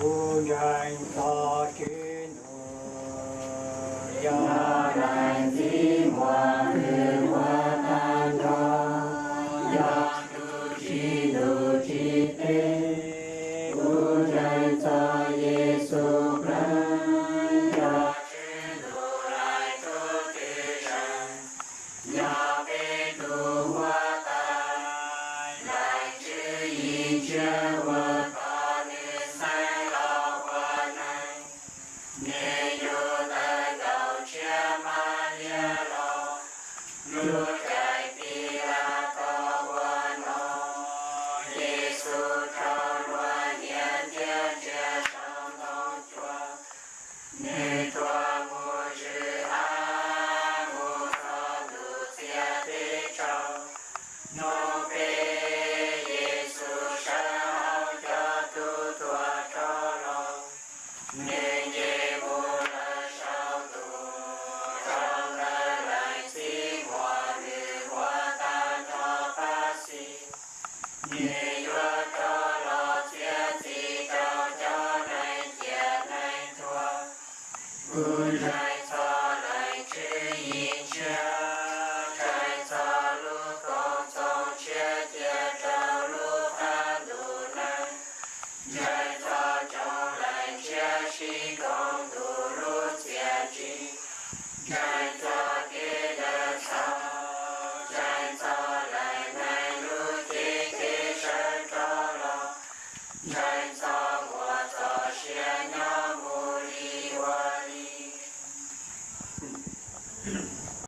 Cung danh ta kiến Nhà đại di hoa hương hoa tan ra, nhà tu chi tế, cung danh cho Giêsu Christ, nhà chư tu lại tu tư rằng, nhà bê tu hoa tai, lại chư yin chưa hoa ta nữ sai lo hoa này, nghe yo ta cầu chia ma lia lo, lu trái ti la to hoa no, Giêsu cho loa nhân thiên chia trong thông chua, nghe chua mu chư a mu so lu chia ti cho, nô bê Giêsu sa hao cho tu tua cho lo, nghe nhẹ mu la sao tu, trong la lại si hoa nữ hoa tan cho pa si, nghe yo cho lo chia si cho này chia này thua, vui lại cho lại chữ yin chia, trái cho lu công song chia chia cho lu tha lu này, trái cho trong lại chia si công tu lu chia chi, trái cho kia đa sao, trái cho lại này lu chi kia sơn cho lo, trái